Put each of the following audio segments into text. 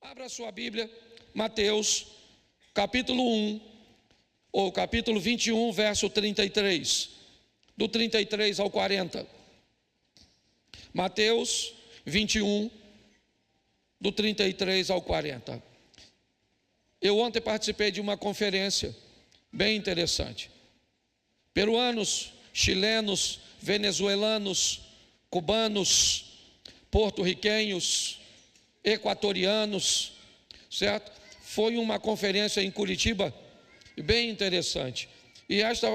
Abra sua Bíblia, Mateus, capítulo 1, ou capítulo 21, verso 33, do 33 ao 40. Mateus 21, do 33 ao 40. Eu ontem participei de uma conferência bem interessante. Peruanos, chilenos, venezuelanos, cubanos, porto-riquenhos, equatorianos, certo? Foi uma conferência em Curitiba bem interessante. E esta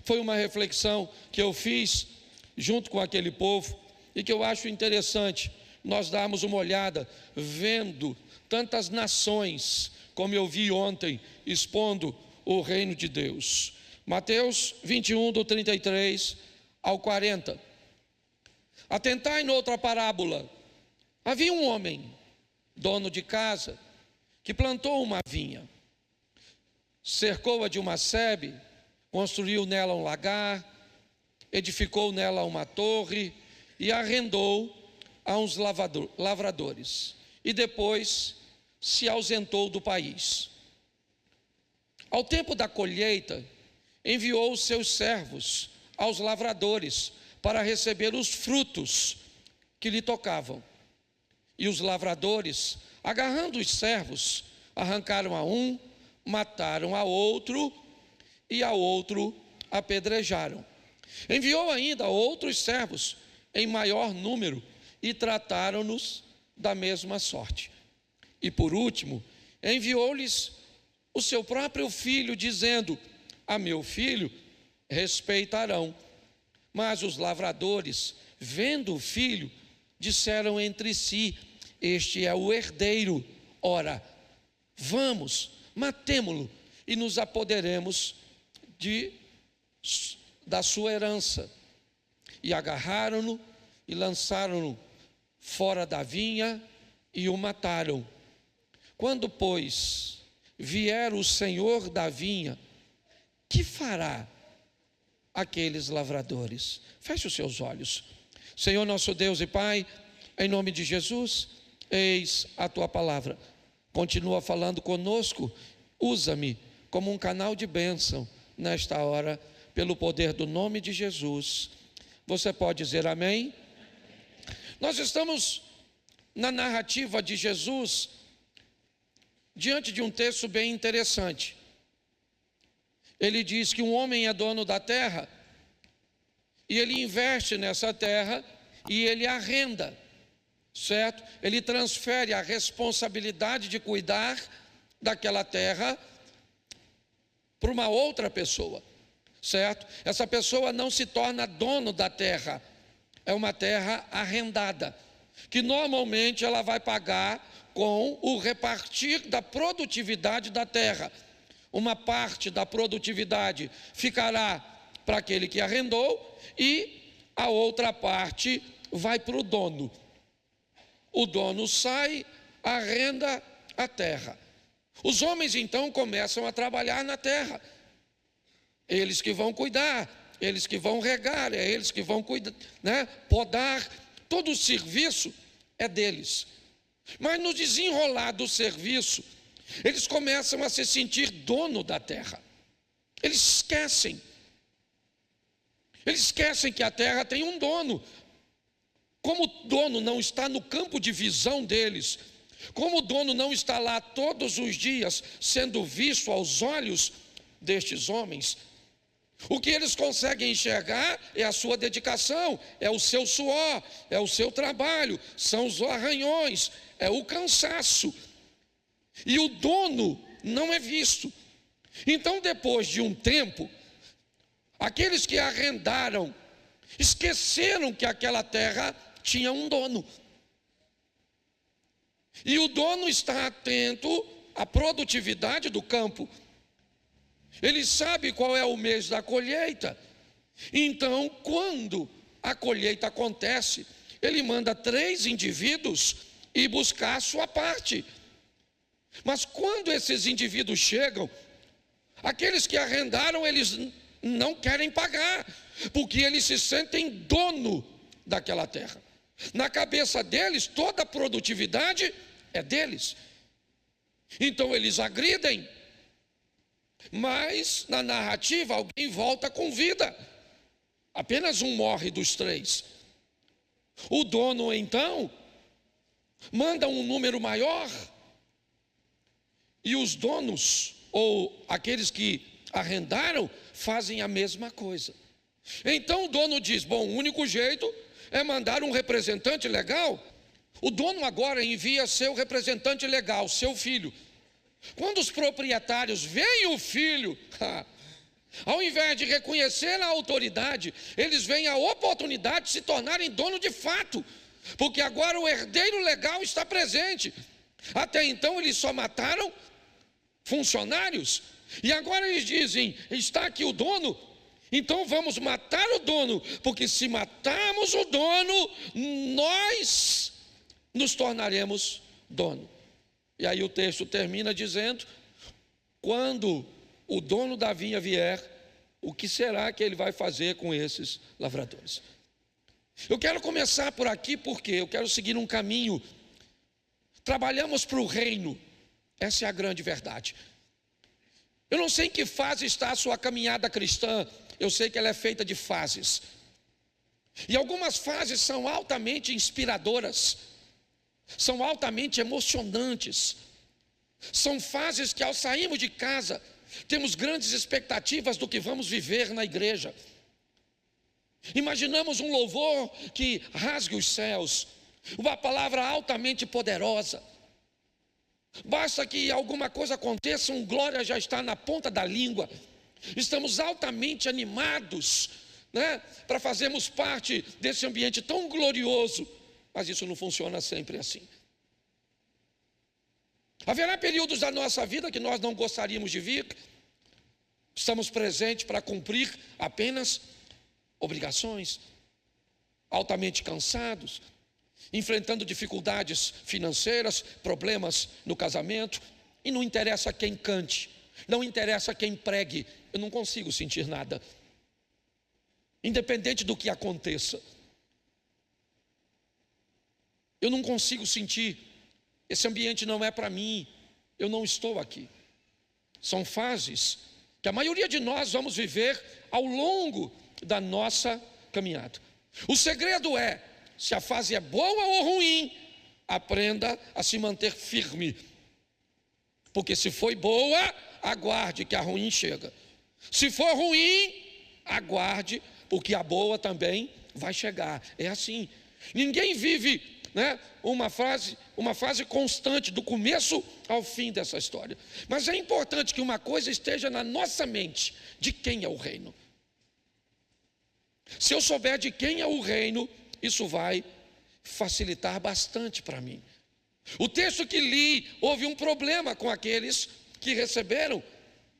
foi uma reflexão que eu fiz junto com aquele povo e que eu acho interessante nós darmos uma olhada, vendo tantas nações, como eu vi ontem, expondo o reino de Deus. Mateus 21, do 33 ao 40. Atentai noutra parábola. Havia um homem, dono de casa, que plantou uma vinha, cercou-a de uma sebe, construiu nela um lagar, edificou nela uma torre e arrendou a uns lavradores. E depois se ausentou do país. Ao tempo da colheita, enviou os seus servos aos lavradores para receber os frutos que lhe tocavam. E os lavradores, agarrando os servos, arrancaram a um, mataram a outro e a outro apedrejaram. Enviou ainda outros servos em maior número e trataram-nos da mesma sorte. E por último, enviou-lhes o seu próprio filho, dizendo: a meu filho respeitarão. Mas os lavradores, vendo o filho, disseram entre si: este é o herdeiro, ora, vamos, matemo-lo e nos apoderemos da sua herança. E agarraram-no e lançaram-no fora da vinha e o mataram. Quando, pois, vier o senhor da vinha, que fará aqueles lavradores? Feche os seus olhos. Senhor nosso Deus e Pai, em nome de Jesus, eis a tua palavra. Continua falando conosco, usa-me como um canal de bênção nesta hora, pelo poder do nome de Jesus. Você pode dizer amém? Nós estamos na narrativa de Jesus, diante de um texto bem interessante. Ele diz que um homem é dono da terra, e ele investe nessa terra, e ele arrenda, certo? Ele transfere a responsabilidade de cuidar daquela terra para uma outra pessoa, certo? Essa pessoa não se torna dono da terra, é uma terra arrendada, que normalmente ela vai pagar com o repartir da produtividade da terra. Uma parte da produtividade ficará para aquele que arrendou e a outra parte vai para o dono. O dono sai, arrenda a terra. Os homens então começam a trabalhar na terra. Eles que vão cuidar, eles que vão regar, é eles que vão cuidar, podar. Todo o serviço é deles. Mas no desenrolar do serviço, eles começam a se sentir dono da terra. Eles esquecem que a terra tem um dono. Como o dono não está no campo de visão deles, como o dono não está lá todos os dias sendo visto aos olhos destes homens, o que eles conseguem enxergar é a sua dedicação, é o seu suor, é o seu trabalho, são os arranhões, é o cansaço. E o dono não é visto. Então, depois de um tempo, aqueles que arrendaram esqueceram que aquela terra tinha um dono. E o dono está atento à produtividade do campo. Ele sabe qual é o mês da colheita. Então, quando a colheita acontece, ele manda 3 indivíduos ir buscar a sua parte. Mas quando esses indivíduos chegam, aqueles que arrendaram, eles não querem pagar, porque eles se sentem dono daquela terra. Na cabeça deles, toda a produtividade é deles. Então eles agridem, mas na narrativa alguém volta com vida. Apenas um morre dos três. O dono então manda um número maior, e os donos, ou aqueles que arrendaram, fazem a mesma coisa. Então o dono diz: bom, o único jeito é mandar um representante legal. O dono agora envia seu representante legal, seu filho. Quando os proprietários veem o filho, ao invés de reconhecer a autoridade, eles veem a oportunidade de se tornarem dono de fato, porque agora o herdeiro legal está presente. Até então eles só mataram funcionários, e agora eles dizem: está aqui o dono, então vamos matar o dono, porque se matarmos o dono, nós nos tornaremos dono. E aí o texto termina dizendo: quando o dono da vinha vier, o que será que ele vai fazer com esses lavradores? Eu quero começar por aqui porque eu quero seguir um caminho. Trabalhamos para o reino, essa é a grande verdade. Eu não sei em que fase está a sua caminhada cristã, eu sei que ela é feita de fases. E algumas fases são altamente inspiradoras, são altamente emocionantes. São fases que, ao sairmos de casa, temos grandes expectativas do que vamos viver na igreja. Imaginamos um louvor que rasgue os céus, uma palavra altamente poderosa. Basta que alguma coisa aconteça, um glória já está na ponta da língua. Estamos altamente animados, para fazermos parte desse ambiente tão glorioso. Mas isso não funciona sempre assim. Haverá períodos da nossa vida que nós não gostaríamos de vir. Estamos presentes para cumprir apenas obrigações, altamente cansados, enfrentando dificuldades financeiras, problemas no casamento, e não interessa quem cante, não interessa quem pregue, eu não consigo sentir nada, independente do que aconteça. Eu não consigo sentir, esse ambiente não é para mim, eu não estou aqui. São fases que a maioria de nós vamos viver ao longo da nossa caminhada. O segredo é, se a fase é boa ou ruim, aprenda a se manter firme. Porque se foi boa, aguarde que a ruim chega. Se for ruim, aguarde, porque a boa também vai chegar. É assim. Ninguém vive uma fase constante do começo ao fim dessa história. Mas é importante que uma coisa esteja na nossa mente: de quem é o reino. Se eu souber de quem é o reino, isso vai facilitar bastante para mim. O texto que li, houve um problema com aqueles que receberam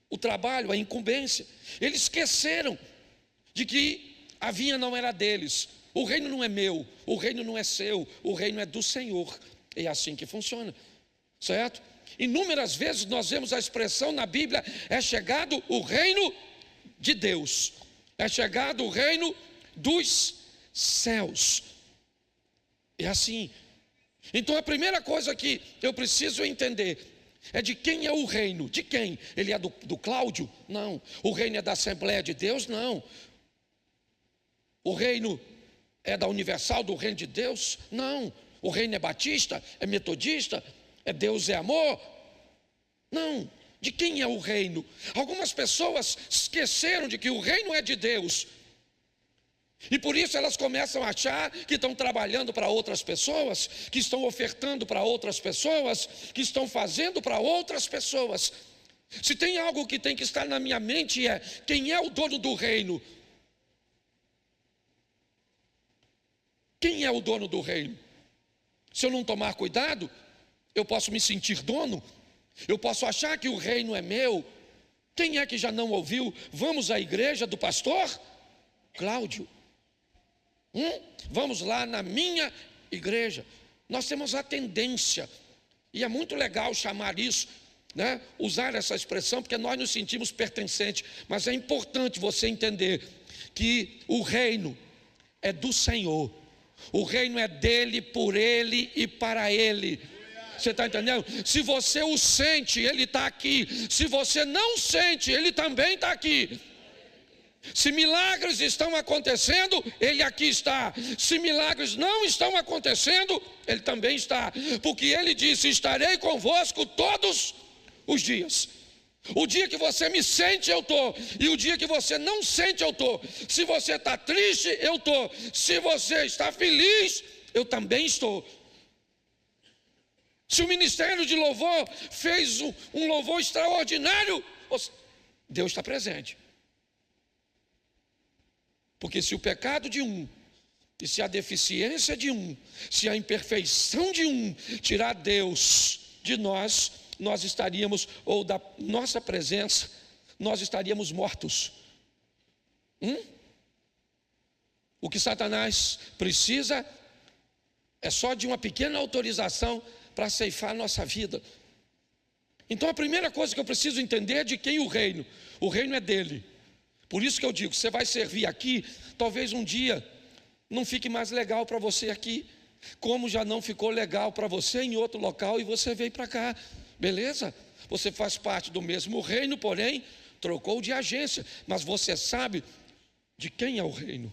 o trabalho, a incumbência. Eles esqueceram de que a vinha não era deles. O reino não é meu, o reino não é seu, o reino é do Senhor. É assim que funciona, certo? Inúmeras vezes nós vemos a expressão na Bíblia: é chegado o reino de Deus, é chegado o reino dos céus. É assim. Então a primeira coisa que eu preciso entender é de quem é o reino. De quem? Ele é do Cláudio? Não. O reino é da Assembleia de Deus? Não. O reino é da Universal, do Reino de Deus? Não. O reino é batista? É metodista? É Deus é amor? Não. De quem é o reino? Algumas pessoas esqueceram de que o reino é de Deus, e por isso elas começam a achar que estão trabalhando para outras pessoas, que estão ofertando para outras pessoas, que estão fazendo para outras pessoas. Se tem algo que tem que estar na minha mente, é: quem é o dono do reino? Quem é o dono do reino? Se eu não tomar cuidado, eu posso me sentir dono, eu posso achar que o reino é meu. Quem é que já não ouviu: vamos à igreja do pastor Cláudio? Vamos lá na minha igreja. Nós temos a tendência, e é muito legal chamar isso, usar essa expressão, porque nós nos sentimos pertencentes. Mas é importante você entender que o reino é do Senhor. O reino é dele, por ele e para ele. Você está entendendo? Se você o sente, Ele está aqui. Se você não sente, Ele também está aqui. Se milagres estão acontecendo, Ele aqui está. Se milagres não estão acontecendo, Ele também está. Porque Ele disse: estarei convosco todos os dias. O dia que você me sente, eu estou. E o dia que você não sente, eu estou. Se você está triste, eu estou. Se você está feliz, eu também estou. Se o ministério de louvor fez um louvor extraordinário, Deus está presente. Porque se o pecado de um, e se a deficiência de um, se a imperfeição de um tirar Deus de nós, nós estaríamos, ou da nossa presença, nós estaríamos mortos. O que Satanás precisa é só de uma pequena autorização para ceifar a nossa vida. Então a primeira coisa que eu preciso entender é de quem o reino é dele. Por isso que eu digo, você vai servir aqui, talvez um dia não fique mais legal para você aqui, como já não ficou legal para você em outro local e você veio para cá, beleza? Você faz parte do mesmo reino, porém trocou de agência, mas você sabe de quem é o reino.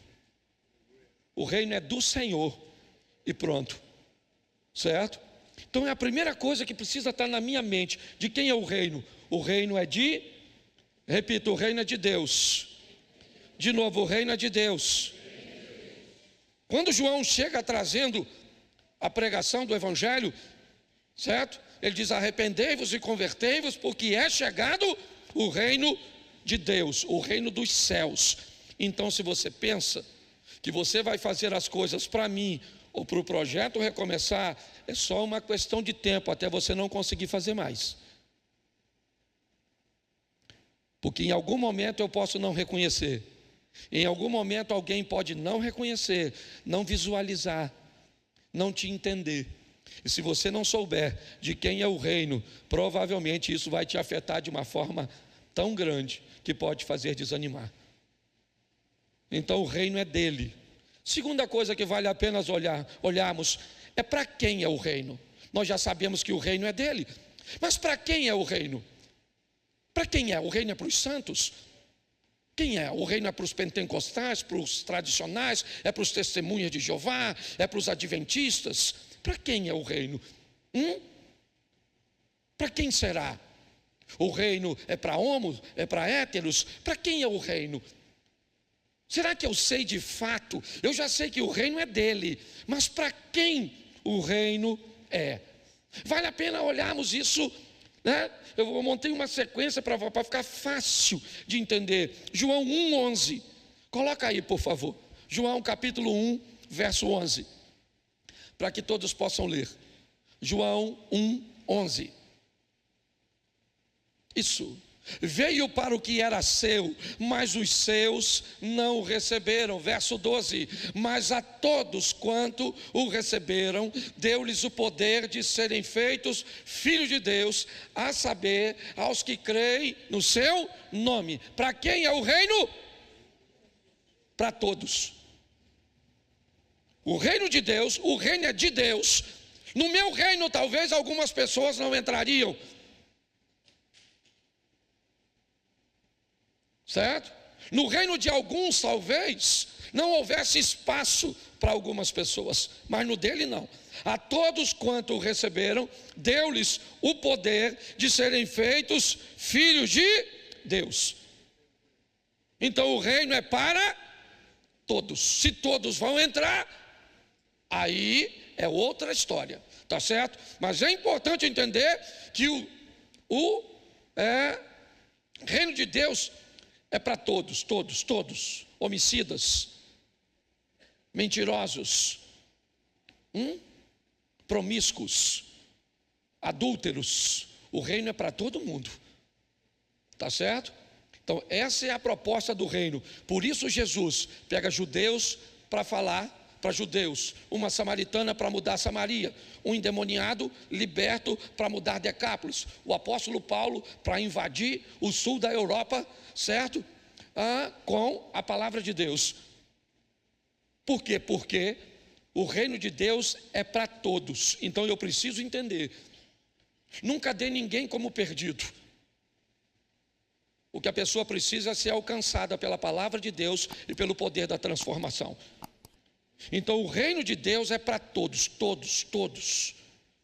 O reino é do Senhor e pronto, certo? Então é a primeira coisa que precisa estar na minha mente. De quem é o reino? O reino é de, repito, o reino é de Deus. De novo, o reino é de Deus. Quando João chega trazendo a pregação do Evangelho, certo? Ele diz: arrependei-vos e convertei-vos, porque é chegado o reino de Deus, o reino dos céus. Então, se você pensa que você vai fazer as coisas para mim ou para o projeto recomeçar, é só uma questão de tempo até você não conseguir fazer mais. Porque em algum momento eu posso não reconhecer. Em algum momento alguém pode não reconhecer, não visualizar, não te entender. E se você não souber de quem é o reino, provavelmente isso vai te afetar de uma forma tão grande que pode fazer desanimar. Então o reino é dele. Segunda coisa que vale a pena olharmos é para quem é o reino. Nós já sabemos que o reino é dele, mas para quem é o reino? Para quem é? O reino é para os santos? Quem é? O reino é para os pentecostais, para os tradicionais, é para os testemunhas de Jeová, é para os adventistas? Para quem é o reino? Para quem será? O reino é para homos, é para héteros? Para quem é o reino? Será que eu sei de fato? Eu já sei que o reino é dele, mas para quem o reino é? Vale a pena olharmos isso, né? Eu montei uma sequência para ficar fácil de entender. João 1:11, coloca aí por favor, João capítulo 1, verso 11, para que todos possam ler. João 1:11. Isso. Veio para o que era seu, mas os seus não o receberam. Verso 12. Mas a todos quanto o receberam, deu-lhes o poder de serem feitos filhos de Deus, a saber, aos que creem no seu nome. Para quem é o reino? Para todos. O reino de Deus, o reino é de Deus. No meu reino talvez algumas pessoas não entrariam, certo? No reino de alguns talvez não houvesse espaço para algumas pessoas, mas no dele não. A todos quanto o receberam, deu-lhes o poder de serem feitos filhos de Deus. Então o reino é para todos. Se todos vão entrar, aí é outra história, tá certo? Mas é importante entender que o reino de Deus é para todos, todos, homicidas, mentirosos, promíscuos, adúlteros. O reino é para todo mundo, tá certo? Então essa é a proposta do reino. Por isso Jesus pega judeus para falar para judeus, uma samaritana para mudar Samaria, um endemoniado liberto para mudar Decápolis, o apóstolo Paulo para invadir o sul da Europa, certo? Com a palavra de Deus. Por quê? Porque o reino de Deus é para todos. Então eu preciso entender Nunca dê ninguém como perdido. O que a pessoa precisa é ser alcançada pela palavra de Deus e pelo poder da transformação. Então o reino de Deus é para todos, todos, todos,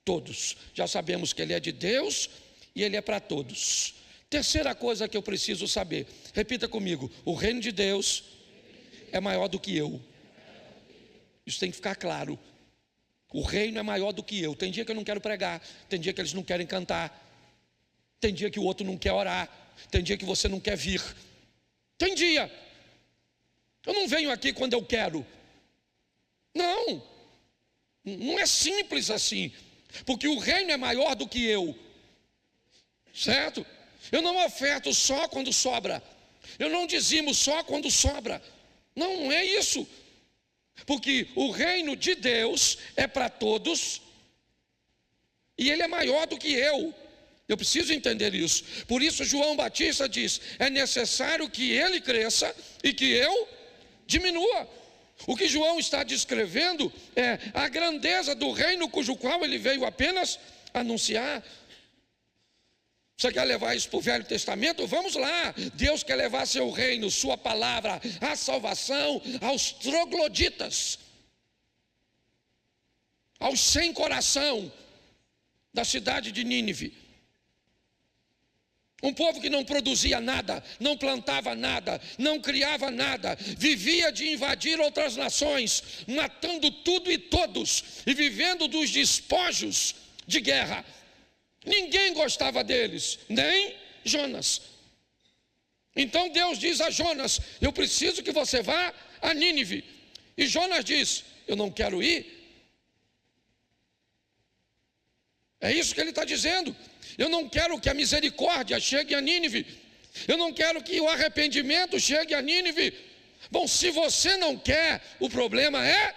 todos. Já sabemos que ele é de Deus e ele é para todos. Terceira coisa que eu preciso saber, repita comigo: o reino de Deus é maior do que eu. Isso tem que ficar claro. O reino é maior do que eu. Tem dia que eu não quero pregar, tem dia que eles não querem cantar, tem dia que o outro não quer orar, tem dia que você não quer vir. Tem dia. Eu não venho aqui quando eu quero. Não. Não é simples assim. Porque o reino é maior do que eu. Certo? Eu não oferto só quando sobra. Eu não dizimo só quando sobra. Não, não é isso. Porque o reino de Deus é para todos e ele é maior do que eu. Eu preciso entender isso. Por isso João Batista diz: é necessário que ele cresça e que eu diminua. O que João está descrevendo é a grandeza do reino cujo qual ele veio apenas anunciar. Você quer levar isso para o Velho Testamento? Vamos lá. Deus quer levar seu reino, sua palavra, a salvação aos trogloditas, aos sem coração da cidade de Nínive. Um povo que não produzia nada, não plantava nada, não criava nada, vivia de invadir outras nações, matando tudo e todos e vivendo dos despojos de guerra. Ninguém gostava deles, nem Jonas. Então Deus diz a Jonas: eu preciso que você vá a Nínive. E Jonas diz: eu não quero ir. É isso que ele está dizendo. Eu não quero que a misericórdia chegue a Nínive. Eu não quero que o arrependimento chegue a Nínive. Bom, se você não quer, o problema é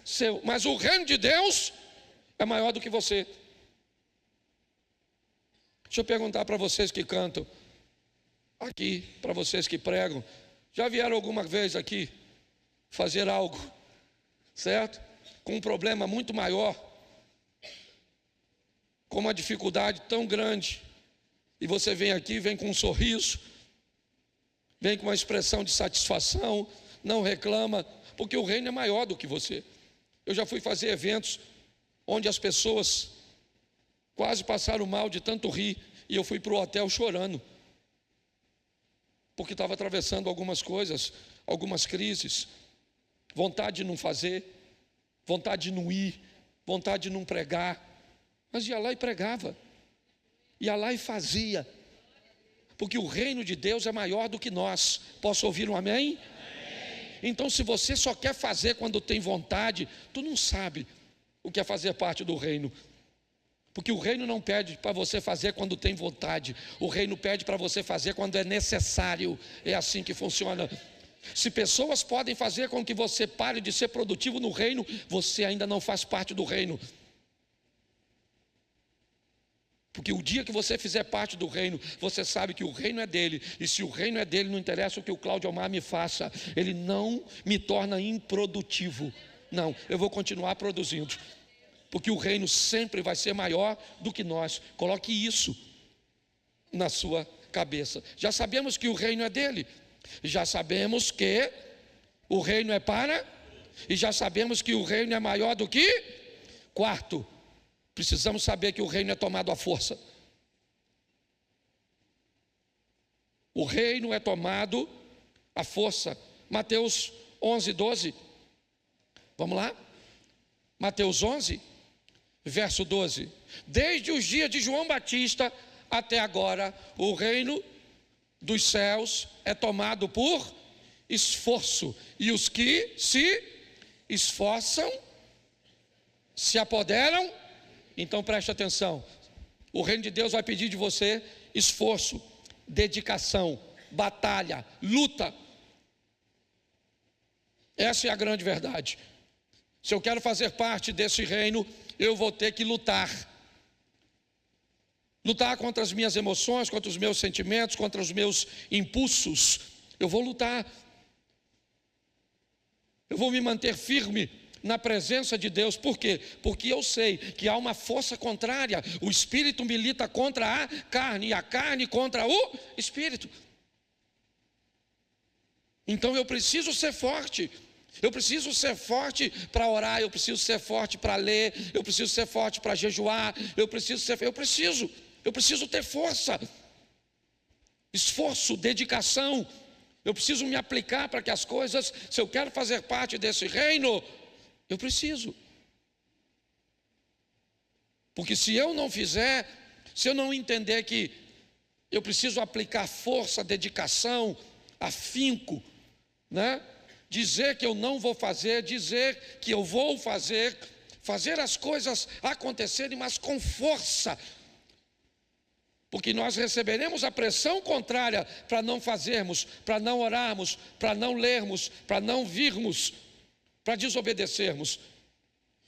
seu. Mas o reino de Deus é maior do que você. Deixa eu perguntar para vocês que cantam aqui, para vocês que pregam: já vieram alguma vez aqui fazer algo, certo? Com um problema muito maior, com uma dificuldade tão grande, e você vem aqui, vem com um sorriso, vem com uma expressão de satisfação, não reclama, porque o reino é maior do que você. Eu já fui fazer eventos onde as pessoas quase passaram mal de tanto rir, e eu fui para o hotel chorando, porque estava atravessando algumas coisas, algumas crises, vontade de não fazer, vontade de não ir, vontade de não pregar, mas ia lá e pregava, ia lá e fazia, porque o reino de Deus é maior do que nós. Posso ouvir um amém? Amém. Então, se você só quer fazer quando tem vontade, tu não sabe o que é fazer parte do reino. Porque o reino não pede para você fazer quando tem vontade, o reino pede para você fazer quando é necessário. É assim que funciona. Se pessoas podem fazer com que você pare de ser produtivo no reino, você ainda não faz parte do reino. Porque o dia que você fizer parte do reino, você sabe que o reino é dele. E se o reino é dele, não interessa o que o Cláudio Almar me faça, ele não me torna improdutivo. Não, eu vou continuar produzindo, porque o reino sempre vai ser maior do que nós. Coloque isso na sua cabeça. Já sabemos que o reino é dele, já sabemos que o reino é para, e já sabemos que o reino é maior do que. Quarto, precisamos saber que o reino é tomado à força. O reino é tomado à força. Mateus 11, 12. Vamos lá? Mateus 11, verso 12. Desde os dias de João Batista até agora, o reino dos céus é tomado por esforço, e os que se esforçam se apoderam. Então preste atenção, o reino de Deus vai pedir de você esforço, dedicação, batalha, luta. Essa é a grande verdade. Se eu quero fazer parte desse reino, eu vou ter que lutar. Lutar contra as minhas emoções, contra os meus sentimentos, contra os meus impulsos. Eu vou lutar. Eu vou me manter firme na presença de Deus. Por quê? Porque eu sei que há uma força contrária. O espírito milita contra a carne e a carne contra o espírito. Então eu preciso ser forte. Eu preciso ser forte para orar, eu preciso ser forte para ler, eu preciso ser forte para jejuar, eu preciso ter força, esforço, dedicação. Eu preciso me aplicar para que as coisas, se eu quero fazer parte desse reino, eu preciso. Porque se eu não fizer, se eu não entender que eu preciso aplicar força, dedicação, afinco, né? Dizer que eu não vou fazer, dizer que eu vou fazer, fazer as coisas acontecerem, mas com força. Porque nós receberemos a pressão contrária para não fazermos, para não orarmos, para não lermos, para não virmos, para desobedecermos.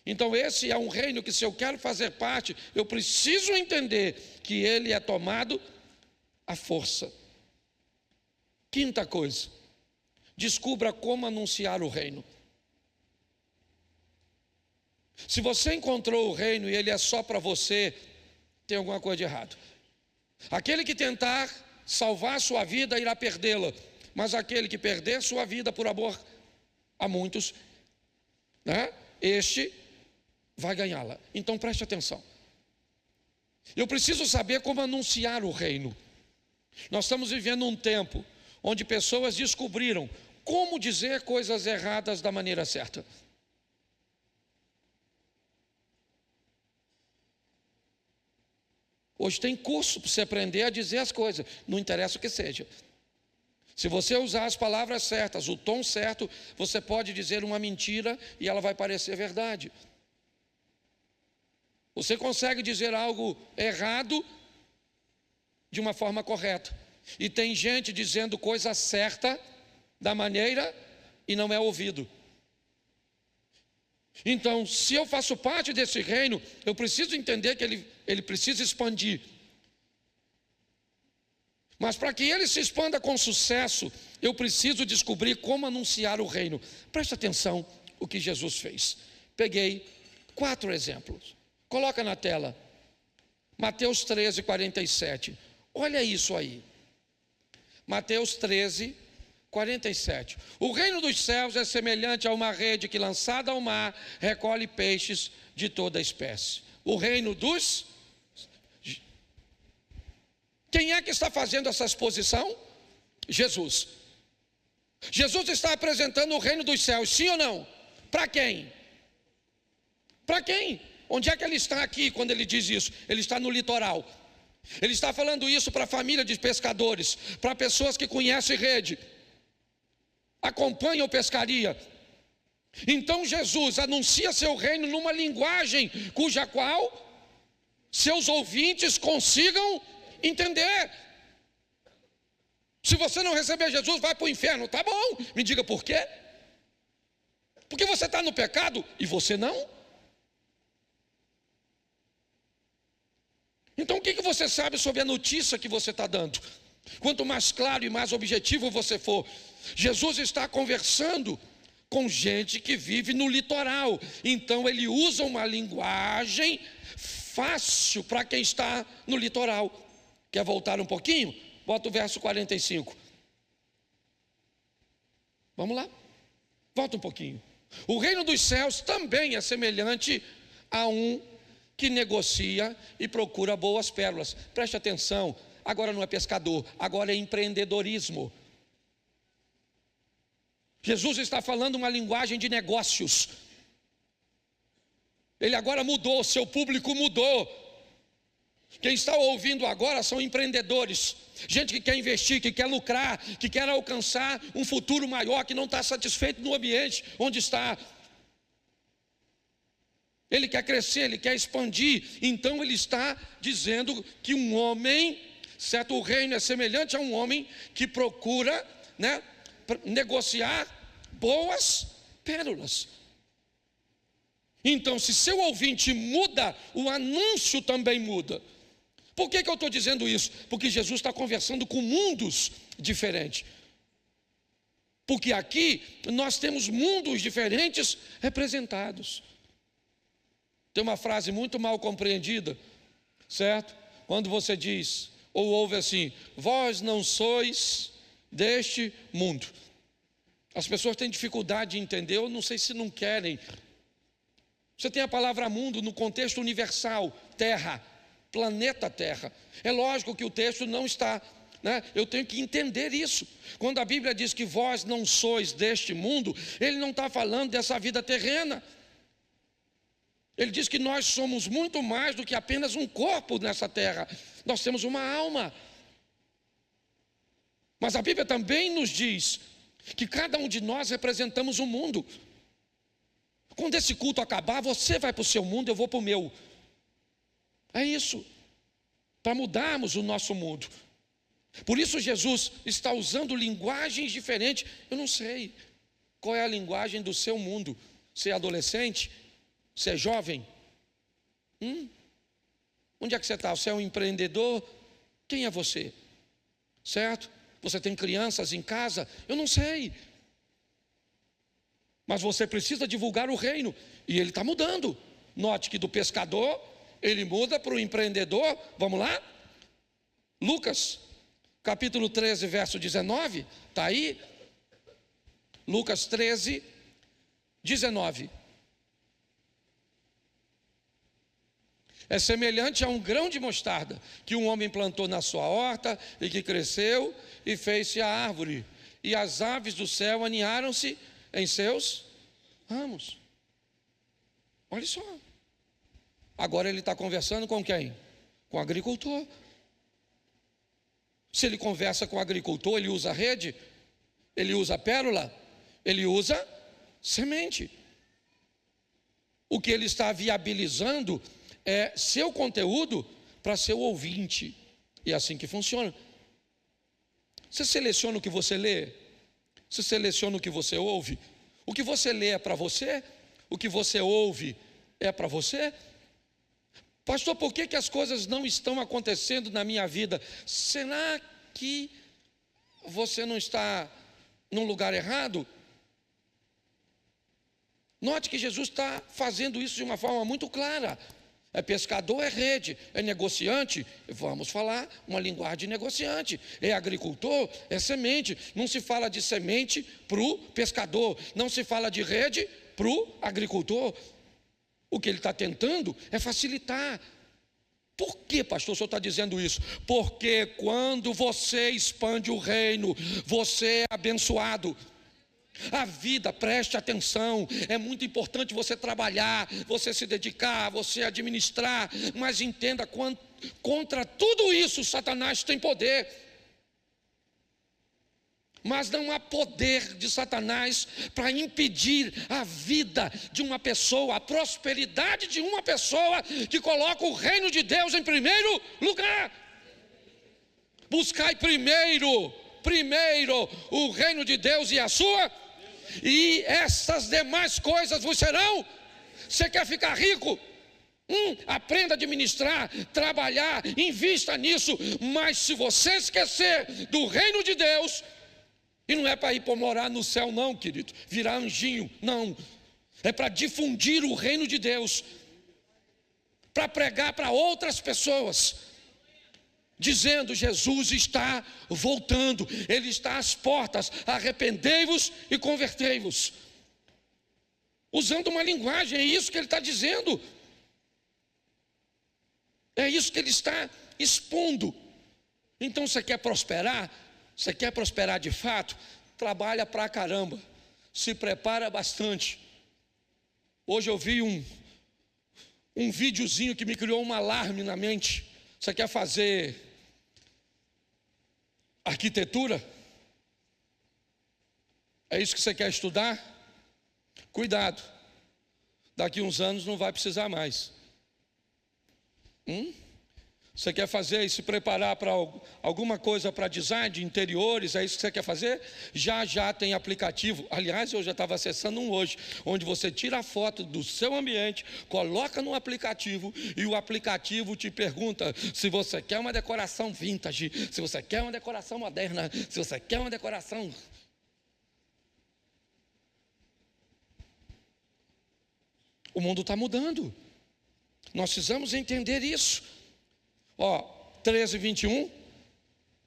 Então esse é um reino que, se eu quero fazer parte, eu preciso entender que ele é tomado à força. Quinta coisa, descubra como anunciar o reino. Se você encontrou o reino e ele é só para você, tem alguma coisa de errado. Aquele que tentar salvar sua vida irá perdê-la, mas aquele que perder sua vida por amor a muitos, né, este vai ganhá-la. Então preste atenção. Eu preciso saber como anunciar o reino. Nós estamos vivendo um tempo onde pessoas descobriram como dizer coisas erradas da maneira certa. Hoje tem curso para você aprender a dizer as coisas, não interessa o que seja. Se você usar as palavras certas, o tom certo, você pode dizer uma mentira e ela vai parecer verdade. Você consegue dizer algo errado de uma forma correta. E tem gente dizendo coisa certa da maneira e não é ouvido. Então, se eu faço parte desse reino, eu preciso entender que ele precisa expandir. Mas para que ele se expanda com sucesso, eu preciso descobrir como anunciar o reino. Preste atenção o que Jesus fez. Peguei 4 exemplos. Coloca na tela. Mateus 13, 47. Olha isso aí. Mateus 13, 47. O reino dos céus é semelhante a uma rede que, lançada ao mar, recolhe peixes de toda espécie. O reino dos... Quem é que está fazendo essa exposição? Jesus. Jesus está apresentando o reino dos céus, sim ou não? Para quem? Para quem? Onde é que ele está aqui quando ele diz isso? Ele está no litoral. Ele está falando isso para a família de pescadores, para pessoas que conhecem rede, acompanham pescaria. Então Jesus anuncia seu reino numa linguagem cuja qual seus ouvintes consigam entender. Se você não receber Jesus, vai para o inferno. Tá bom, me diga por quê? Porque você está no pecado e você não? Então o que você sabe sobre a notícia que você está dando? Quanto mais claro e mais objetivo você for. Jesus está conversando com gente que vive no litoral. Então ele usa uma linguagem fácil para quem está no litoral. Quer voltar um pouquinho? Bota o verso 45. Vamos lá? Volta um pouquinho. O reino dos céus também é semelhante a um que negocia e procura boas pérolas. Preste atenção, agora não é pescador, agora é empreendedorismo. Jesus está falando uma linguagem de negócios. Ele agora mudou, seu público mudou. Quem está ouvindo agora são empreendedores, gente que quer investir, que quer lucrar, que quer alcançar um futuro maior, que não está satisfeito no ambiente onde está. Ele quer crescer, ele quer expandir. Então ele está dizendo que um homem, certo? O reino é semelhante a um homem que procura, né, negociar boas pérolas. Então, se seu ouvinte muda, o anúncio também muda. Por que eu estou dizendo isso? Porque Jesus está conversando com mundos diferentes. Porque aqui nós temos mundos diferentes representados. Tem uma frase muito mal compreendida, certo? Quando você diz, ou ouve assim: vós não sois deste mundo. As pessoas têm dificuldade de entender, eu não sei se não querem. Você tem a palavra mundo no contexto universal, terra, planeta Terra. É lógico que o texto não está, né? Eu tenho que entender isso. Quando a Bíblia diz que vós não sois deste mundo, ele não está falando dessa vida terrena. Ele diz que nós somos muito mais do que apenas um corpo nessa terra. Nós temos uma alma. Mas a Bíblia também nos diz que cada um de nós representamos um mundo. Quando esse culto acabar, você vai para o seu mundo, eu vou para o meu. É isso. Para mudarmos o nosso mundo. Por isso Jesus está usando linguagens diferentes. Eu não sei qual é a linguagem do seu mundo. Você é adolescente? Você é jovem? Onde é que você está? Você é um empreendedor? Quem é você? Certo? Você tem crianças em casa? Eu não sei. Mas você precisa divulgar o reino. E ele está mudando. Note que do pescador, ele muda para o empreendedor. Vamos lá? Lucas, capítulo 13, verso 19. Está aí? Lucas 13, 19. É semelhante a um grão de mostarda que um homem plantou na sua horta e que cresceu e fez-se a árvore. E as aves do céu aninharam-se em seus ramos. Olha só. Agora ele está conversando com quem? Com o agricultor. Se ele conversa com o agricultor, ele usa rede, ele usa pérola, ele usa semente. O que ele está viabilizando é seu conteúdo para seu ouvinte. E é assim que funciona. Você seleciona o que você lê, você seleciona o que você ouve. O que você lê é para você, o que você ouve é para você. Pastor, por que as coisas não estão acontecendo na minha vida? Será que você não está num lugar errado? Note que Jesus está fazendo isso de uma forma muito clara. É pescador, é rede, é negociante, vamos falar uma linguagem de negociante. É agricultor, é semente. Não se fala de semente para o pescador, não se fala de rede para o agricultor. O que ele está tentando é facilitar. Por que, pastor, o senhor está dizendo isso? Porque quando você expande o reino, você é abençoado. A vida, preste atenção, é muito importante você trabalhar, você se dedicar, você administrar, mas entenda, contra tudo isso Satanás tem poder. Mas não há poder de Satanás para impedir a vida de uma pessoa, a prosperidade de uma pessoa que coloca o reino de Deus em primeiro lugar. Buscai primeiro o reino de Deus e a sua, e essas demais coisas vos serão. Você quer ficar rico? Aprenda a administrar, trabalhar, invista nisso. Mas se você esquecer do reino de Deus, e não é para ir para morar no céu não, querido, virar anjinho, não. É para difundir o reino de Deus, para pregar para outras pessoas, dizendo: Jesus está voltando, Ele está às portas, arrependei-vos e convertei-vos. Usando uma linguagem, é isso que Ele está dizendo. É isso que Ele está expondo. Então você quer prosperar? Você quer prosperar de fato? Trabalha pra caramba, se prepara bastante. Hoje eu vi um videozinho que me criou um alarme na mente. Você quer fazer arquitetura? É isso que você quer estudar? Cuidado, daqui uns anos não vai precisar mais. Você quer fazer e se preparar para alguma coisa para design de interiores? É isso que você quer fazer? Já tem aplicativo. Aliás, eu já estava acessando um hoje, onde você tira a foto do seu ambiente, coloca no aplicativo e o aplicativo te pergunta se você quer uma decoração vintage, se você quer uma decoração moderna, se você quer uma decoração. O mundo está mudando. Nós precisamos entender isso. 13, 21.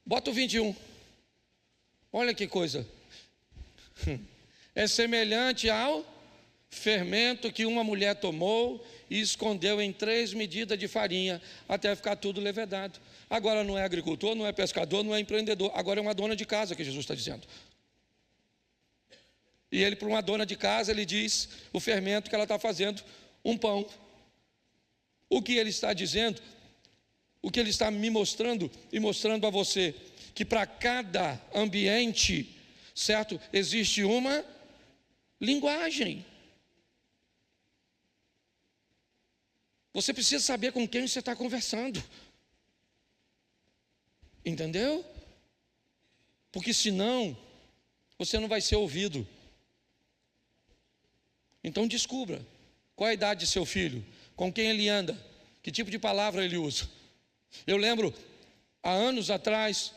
Bota o 21. Olha que coisa. É semelhante ao fermento que uma mulher tomou e escondeu em 3 medidas de farinha, até ficar tudo levedado. Agora não é agricultor, não é pescador, não é empreendedor. Agora é uma dona de casa, que Jesus está dizendo. E ele, para uma dona de casa, ele diz o fermento que ela está fazendo, um pão. O que ele está dizendo, o que ele está me mostrando e mostrando a você, que para cada ambiente, certo, existe uma linguagem. Você precisa saber com quem você está conversando. Entendeu? Porque senão, você não vai ser ouvido. Então descubra qual a idade de seu filho, com quem ele anda, que tipo de palavra ele usa. Eu lembro, há anos atrás,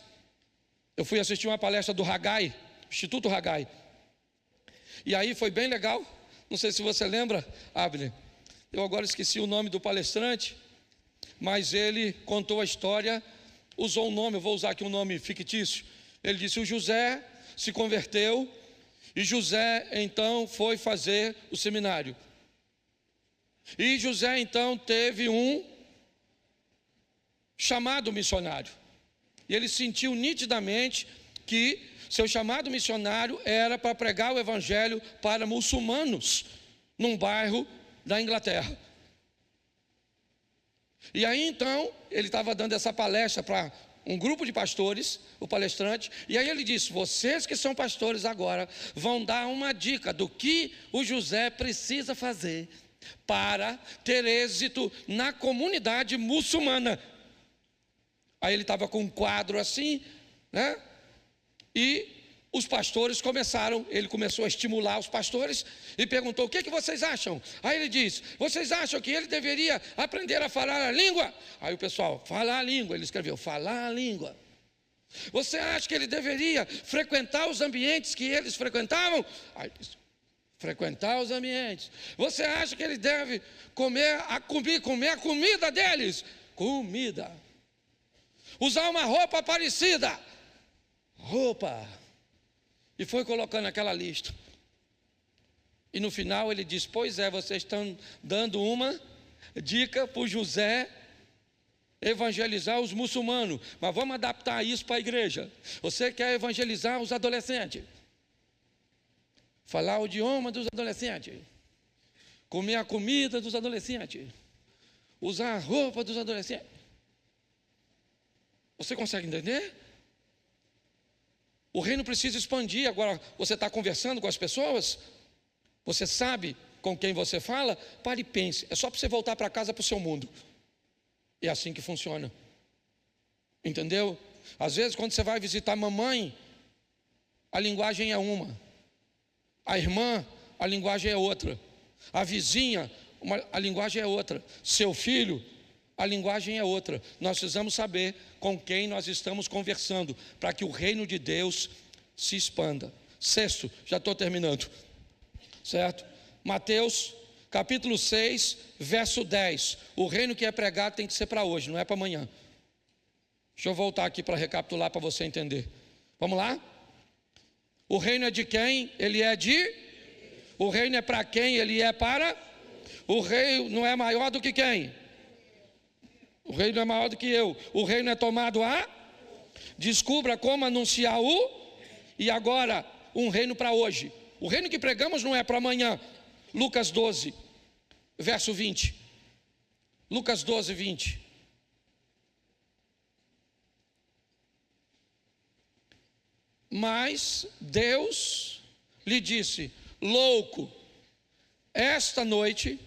eu fui assistir uma palestra do Haggai, Instituto Haggai. E aí foi bem legal. Não sei se você lembra, Abner. Eu agora esqueci o nome do palestrante, mas ele contou a história, usou um nome, eu vou usar aqui um nome fictício. Ele disse: o José se converteu e José então foi fazer o seminário. E José então teve um chamado missionário. E ele sentiu nitidamente que seu chamado missionário era para pregar o evangelho para muçulmanos num bairro da Inglaterra. E aí então, ele estava dando essa palestra para um grupo de pastores, o palestrante, e aí ele disse: vocês que são pastores agora vão dar uma dica do que o José precisa fazer para ter êxito na comunidade muçulmana. Aí ele estava com um quadro assim, né? E os pastores começaram, ele começou a estimular os pastores e perguntou: o que vocês acham? Aí ele disse: vocês acham que ele deveria aprender a falar a língua? Aí o pessoal: falar a língua. Ele escreveu: falar a língua. Você acha que ele deveria frequentar os ambientes que eles frequentavam? Aí, frequentar os ambientes. Você acha que ele deve comer a comida deles? Comida. Usar uma roupa parecida? Roupa. E foi colocando aquela lista. E no final ele diz: pois é, vocês estão dando uma dica para o José evangelizar os muçulmanos, mas vamos adaptar isso para a igreja. Você quer evangelizar os adolescentes, falar o idioma dos adolescentes, comer a comida dos adolescentes, usar a roupa dos adolescentes. Você consegue entender? O reino precisa expandir. Agora, você está conversando com as pessoas? Você sabe com quem você fala? Pare e pense. É só para você voltar para casa, para o seu mundo. É assim que funciona. Entendeu? Às vezes, quando você vai visitar a mamãe, a linguagem é uma. A irmã, a linguagem é outra. A vizinha, a linguagem é outra. Seu filho, a linguagem é outra. Nós precisamos saber com quem nós estamos conversando, para que o reino de Deus se expanda. Sexto, já estou terminando, certo? Mateus capítulo 6, verso 10. O reino que é pregado tem que ser para hoje, não é para amanhã. Deixa eu voltar aqui para recapitular, para você entender. Vamos lá? O reino é de quem? Ele é de? O reino é para quem? Ele é para? O reino não é maior do que quem? O reino é maior do que eu. O reino é tomado a? Descubra como anunciar o? E agora, um reino para hoje. O reino que pregamos não é para amanhã. Lucas 12, verso 20. Lucas 12, 20. Mas Deus lhe disse: louco, esta noite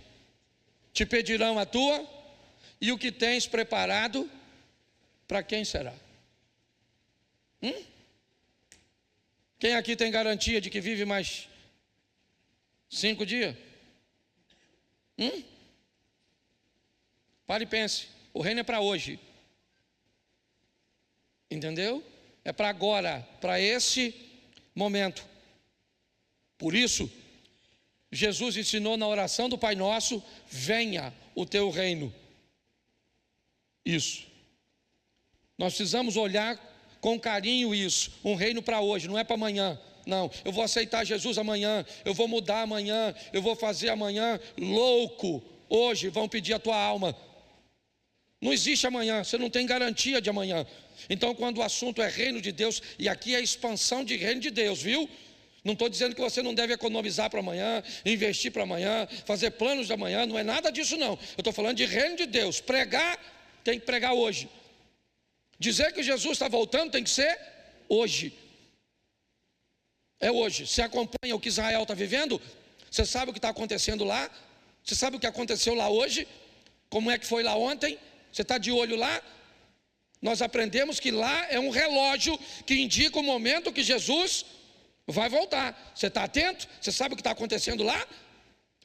te pedirão a tua, e o que tens preparado, para quem será? Quem aqui tem garantia de que vive mais 5 dias? Pare e pense. O reino é para hoje. Entendeu? É para agora, para esse momento. Por isso, Jesus ensinou na oração do Pai Nosso: venha o teu reino. Isso. Nós precisamos olhar com carinho isso. Um reino para hoje, não é para amanhã. Não, eu vou aceitar Jesus amanhã, eu vou mudar amanhã, eu vou fazer amanhã. Louco, hoje vão pedir a tua alma. Não existe amanhã, você não tem garantia de amanhã. Então, quando o assunto é reino de Deus, e aqui é expansão de reino de Deus, viu? Não estou dizendo que você não deve economizar para amanhã, investir para amanhã, fazer planos de amanhã, não é nada disso não. Eu estou falando de reino de Deus. Pregar, tem que pregar hoje. Dizer que Jesus está voltando tem que ser hoje. É hoje. Você acompanha o que Israel está vivendo? Você sabe o que está acontecendo lá? Você sabe o que aconteceu lá hoje? Como é que foi lá ontem? Você está de olho lá? Nós aprendemos que lá é um relógio que indica o momento que Jesus vai voltar. Você está atento? Você sabe o que está acontecendo lá?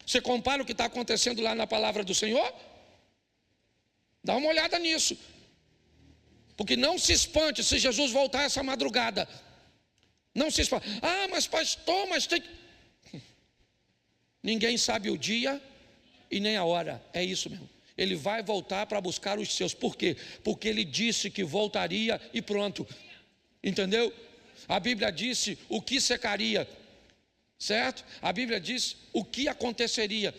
Você compara o que está acontecendo lá na palavra do Senhor? Dá uma olhada nisso. Porque não se espante se Jesus voltar essa madrugada. Não se espante. Ah, mas pastor, mas tem... Ninguém sabe o dia e nem a hora. É isso mesmo. Ele vai voltar para buscar os seus. Por quê? Porque ele disse que voltaria e pronto. Entendeu? A Bíblia disse o que secaria, certo? A Bíblia disse o que aconteceria.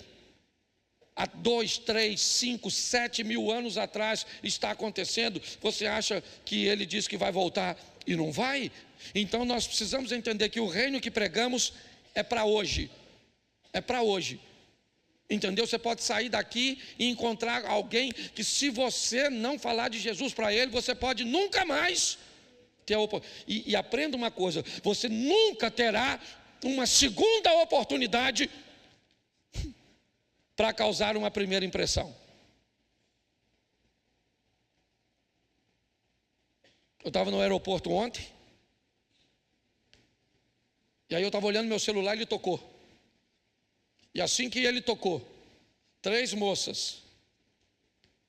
Há 2, 3, 5, 7 mil anos atrás está acontecendo. Você acha que ele diz que vai voltar e não vai? Então nós precisamos entender que o reino que pregamos é para hoje. É para hoje. Entendeu? Você pode sair daqui e encontrar alguém que, se você não falar de Jesus para ele, você pode nunca mais ter a oportunidade. E aprenda uma coisa: você nunca terá uma segunda oportunidade para causar uma primeira impressão. Eu estava no aeroporto ontem, e aí eu estava olhando meu celular e ele tocou. E assim que ele tocou, 3 moças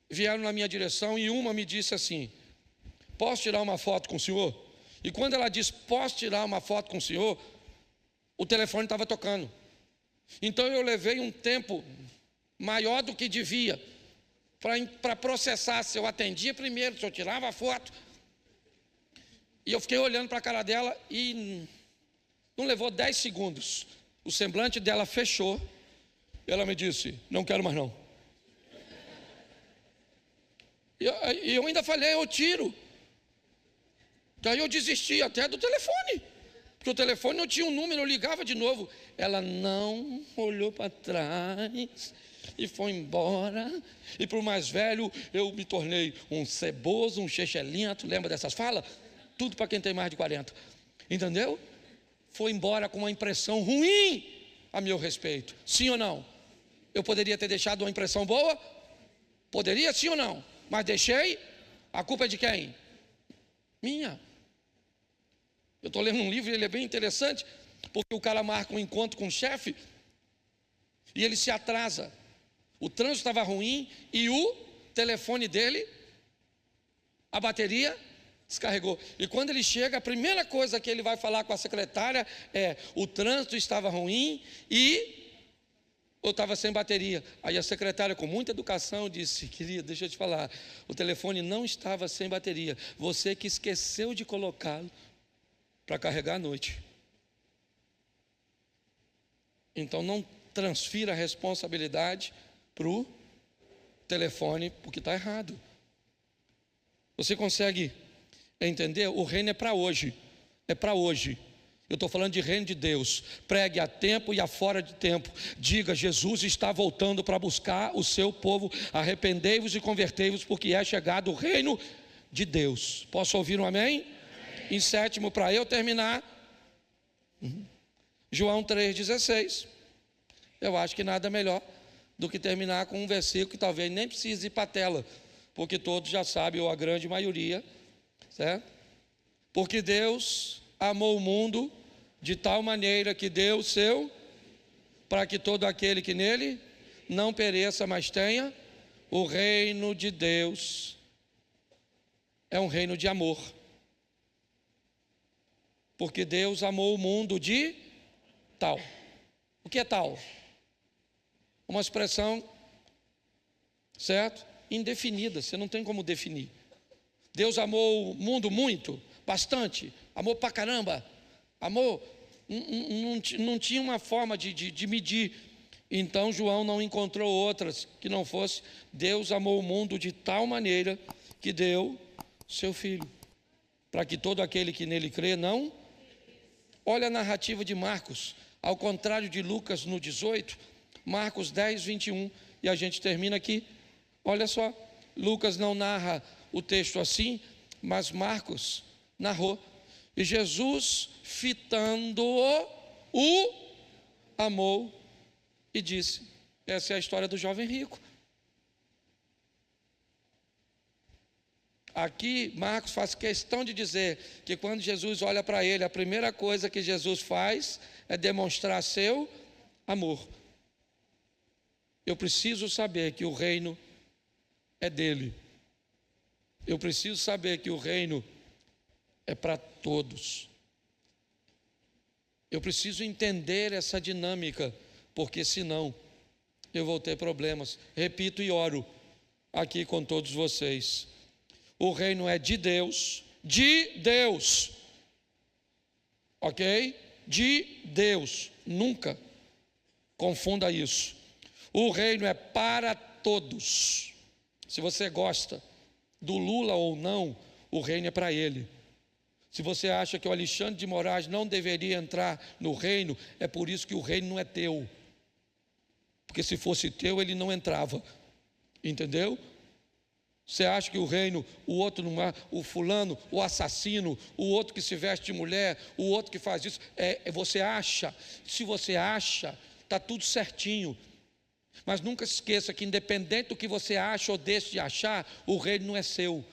vieram na minha direção e uma me disse assim: posso tirar uma foto com o senhor? E quando ela disse, posso tirar uma foto com o senhor, o telefone estava tocando. Então eu levei um tempo maior do que devia para processar se eu atendia primeiro, se eu tirava a foto. E eu fiquei olhando para a cara dela e não levou 10 segundos. O semblante dela fechou. Ela me disse: não quero mais não. E eu ainda falei: eu tiro. Daí eu desisti até do telefone, porque o telefone não tinha um número, eu ligava de novo. Ela não olhou para trás e foi embora. E para o mais velho, eu me tornei um ceboso, um chechelento. Lembra dessas falas? Tudo para quem tem mais de 40. Entendeu? Foi embora com uma impressão ruim a meu respeito. Sim ou não? Eu poderia ter deixado uma impressão boa? Poderia, sim ou não? Mas deixei. A culpa é de quem? Minha. Eu estou lendo um livro e ele é bem interessante, porque o cara marca um encontro com o chefe e ele se atrasa. O trânsito estava ruim e o telefone dele, a bateria, descarregou. E quando ele chega, a primeira coisa que ele vai falar com a secretária é: o trânsito estava ruim e eu estava sem bateria. Aí a secretária, com muita educação, disse: querida, deixa eu te falar, o telefone não estava sem bateria, você que esqueceu de colocá-lo para carregar à noite. Então não transfira a responsabilidade para o telefone, porque está errado. Você consegue entender? O reino é para hoje. É para hoje. Eu estou falando de reino de Deus. Pregue a tempo e a fora de tempo. Diga: Jesus está voltando para buscar o seu povo. Arrependei-vos e convertei-vos, porque é chegado o reino de Deus. Posso ouvir um amém? Em sétimo, para eu terminar, João 3,16. Eu acho que nada melhor do que terminar com um versículo que talvez nem precise ir para a tela, porque todos já sabem, ou a grande maioria, certo? Porque Deus amou o mundo de tal maneira que deu o seu, para que todo aquele que nele não pereça, mas tenha o reino de Deus. É um reino de amor. Porque Deus amou o mundo de tal. O que é tal? uma expressão, certo? Indefinida, você não tem como definir. Deus amou o mundo muito, bastante, amou pra caramba, amou, não tinha uma forma de medir. Então João não encontrou outras que não fosse: Deus amou o mundo de tal maneira que deu seu Filho, para que todo aquele que nele crê não... Olha a narrativa de Marcos, ao contrário de Lucas no 18, Marcos 10, 21, e a gente termina aqui. Olha só, Lucas não narra o texto assim, mas Marcos narrou. E Jesus, fitando-o, o amou e disse. Essa é a história do jovem rico. Aqui Marcos faz questão de dizer que quando Jesus olha para ele, a primeira coisa que Jesus faz é demonstrar seu amor. Eu preciso saber que o reino é dele. Eu preciso saber que o reino é para todos. Eu preciso entender essa dinâmica, porque senão eu vou ter problemas. Repito e oro aqui com todos vocês. O reino é de Deus, ok? De Deus, nunca confunda isso. O reino é para todos. Se você gosta do Lula ou não, o reino é para ele. Se você acha que o Alexandre de Moraes não deveria entrar no reino, é por isso que o reino não é teu. Porque se fosse teu, ele não entrava. Entendeu? Você acha que o reino, o outro não é, o fulano, o assassino, o outro que se veste de mulher, o outro que faz isso, você acha. Se você acha, está tudo certinho. Mas nunca se esqueça que independente do que você acha ou deixe de achar, o reino não é seu.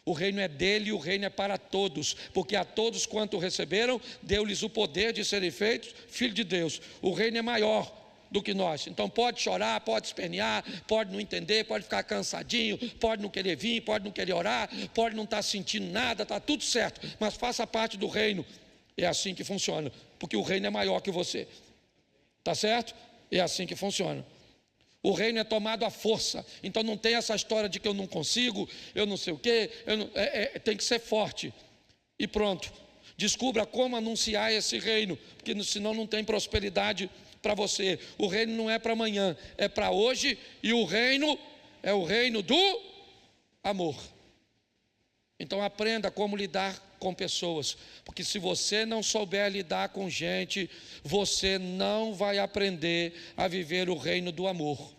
O reino é dele e o reino é para todos, porque a todos quanto receberam, deu-lhes o poder de serem feitos filhos de Deus. O reino é maior do que nós. Então pode chorar, pode espernear, pode não entender, pode ficar cansadinho, pode não querer vir, pode não querer orar, pode não estar sentindo nada, está tudo certo, mas faça parte do reino. É assim que funciona, porque o reino é maior que você. Está certo? É assim que funciona. O reino é tomado à força. Então não tem essa história de que eu não consigo, eu não sei o quê, tem que ser forte. E pronto. Descubra como anunciar esse reino, porque senão não tem prosperidade para você. O reino não é para amanhã, é para hoje, e o reino é o reino do amor. Então aprenda como lidar com pessoas, porque se você não souber lidar com gente, você não vai aprender a viver o reino do amor.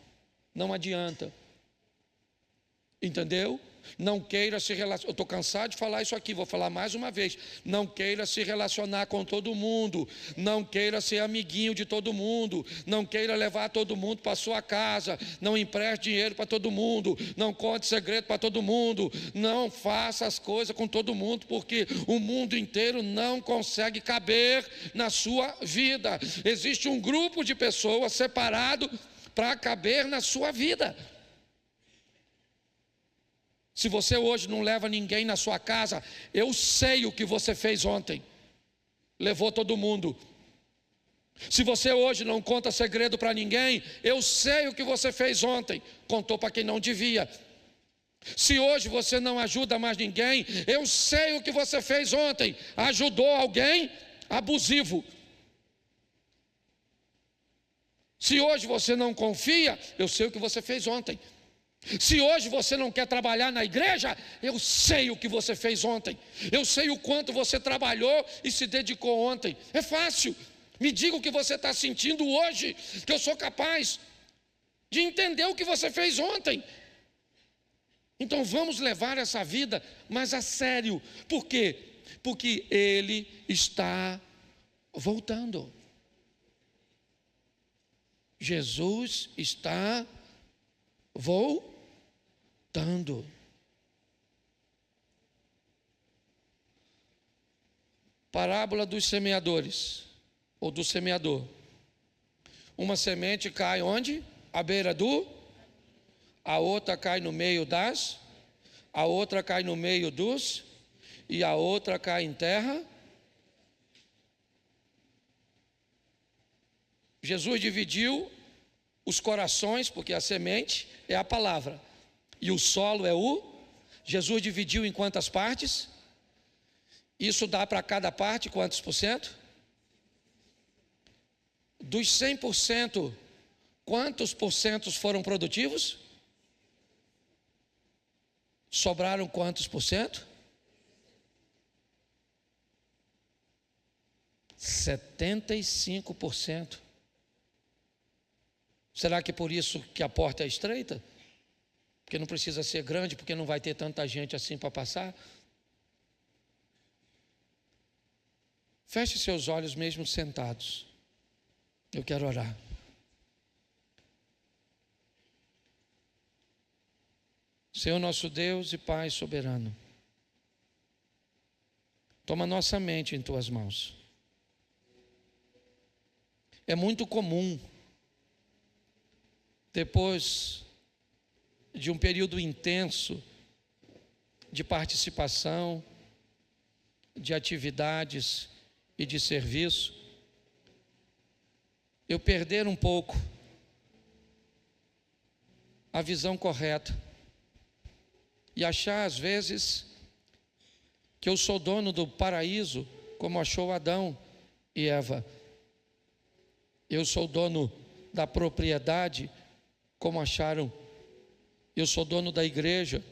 Não adianta. Entendeu? Não queira se relacionar. Eu estou cansado de falar isso aqui, vou falar mais uma vez. Não queira se relacionar com todo mundo. Não queira ser amiguinho de todo mundo. Não queira levar todo mundo para a sua casa. Não empreste dinheiro para todo mundo. Não conte segredo para todo mundo. Não faça as coisas com todo mundo, porque o mundo inteiro não consegue caber na sua vida. Existe um grupo de pessoas separado para caber na sua vida. Se você hoje não leva ninguém na sua casa, eu sei o que você fez ontem. Levou todo mundo. Se você hoje não conta segredo para ninguém, eu sei o que você fez ontem. Contou para quem não devia. Se hoje você não ajuda mais ninguém, eu sei o que você fez ontem. Ajudou alguém abusivo. Se hoje você não confia, eu sei o que você fez ontem. Se hoje você não quer trabalhar na igreja, eu sei o que você fez ontem. Eu sei o quanto você trabalhou e se dedicou ontem. É fácil. Me diga o que você está sentindo hoje, que eu sou capaz de entender o que você fez ontem. Então vamos levar essa vida mais a sério. Por quê? Porque Ele está voltando. Jesus está voltando. Parábola dos semeadores, ou do semeador. Uma semente cai onde? À beira do? A outra cai no meio das? A outra cai no meio dos? E a outra cai em terra? Jesus dividiu os corações, porque a semente é a palavra, e o solo é o... Jesus dividiu em quantas partes? Isso dá para cada parte quantos por cento? Dos 100%, quantos porcentos foram produtivos? Sobraram quantos por cento? 75%. Será que por isso que a porta é estreita? Porque não precisa ser grande, porque não vai ter tanta gente assim para passar? Feche seus olhos mesmo sentados. Eu quero orar. Senhor nosso Deus e Pai soberano, toma nossa mente em Tuas mãos. É muito comum, depois de um período intenso de participação, de atividades e de serviço, eu perder um pouco a visão correta e achar às vezes que eu sou dono do paraíso, como achou Adão e Eva. Eu sou dono da propriedade, como acharam. Eu sou dono da igreja.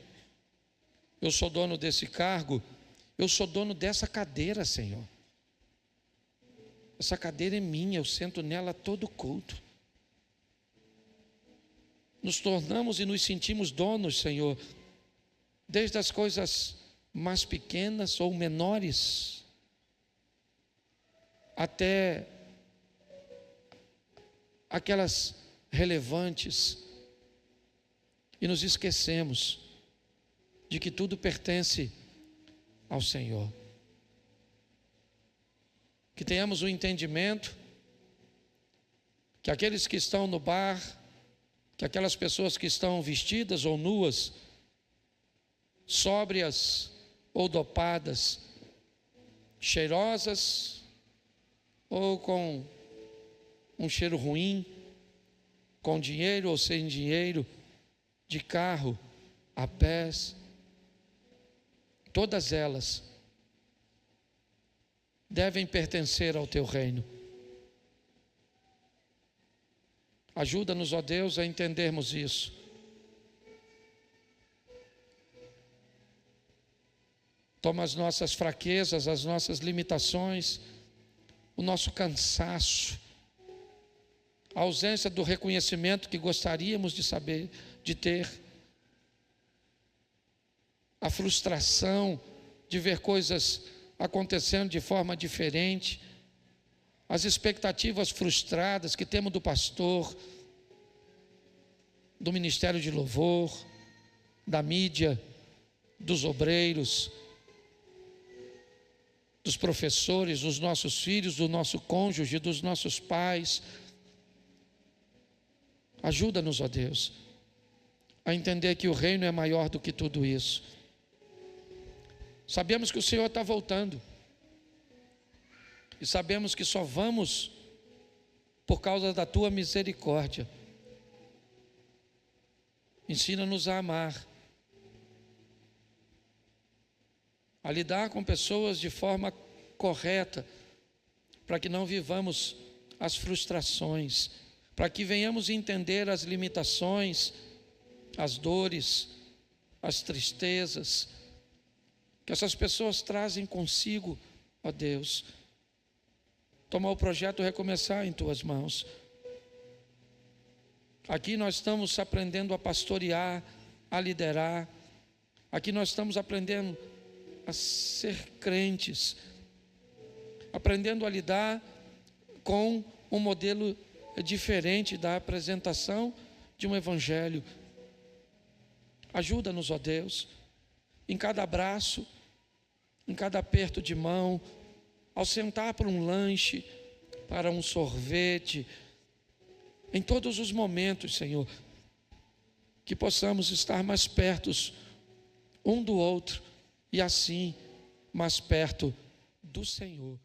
Eu sou dono desse cargo. Eu sou dono dessa cadeira, Senhor. Essa cadeira é minha, eu sento nela todo culto. Nos tornamos e nos sentimos donos, Senhor, desde as coisas mais pequenas ou menores, até aquelas relevantes, e nos esquecemos de que tudo pertence ao Senhor. Que tenhamos o entendimento que aqueles que estão no bar, que aquelas pessoas que estão vestidas ou nuas, sóbrias ou dopadas, cheirosas ou com um cheiro ruim, com dinheiro ou sem dinheiro, de carro, a pés, todas elas devem pertencer ao Teu reino. Ajuda-nos, ó Deus, a entendermos isso. Toma as nossas fraquezas, as nossas limitações, o nosso cansaço, a ausência do reconhecimento que gostaríamos de saber, de ter, a frustração de ver coisas acontecendo de forma diferente, as expectativas frustradas que temos do pastor, do ministério de louvor, da mídia, dos obreiros, dos professores, dos nossos filhos, do nosso cônjuge, dos nossos pais. Ajuda-nos, ó Deus, a entender que o reino é maior do que tudo isso. Sabemos que o Senhor está voltando. E sabemos que só vamos por causa da Tua misericórdia. Ensina-nos a amar, a lidar com pessoas de forma correta, para que não vivamos as frustrações, para que venhamos entender as limitações, as dores, as tristezas que essas pessoas trazem consigo, ó Deus. Toma o projeto Recomeçar em Tuas mãos. Aqui nós estamos aprendendo a pastorear, a liderar. Aqui nós estamos aprendendo a ser crentes, aprendendo a lidar com um modelo diferente da apresentação de um evangelho. Ajuda-nos, ó Deus, em cada abraço, em cada aperto de mão, ao sentar para um lanche, para um sorvete, em todos os momentos, Senhor, que possamos estar mais perto um do outro e assim mais perto do Senhor.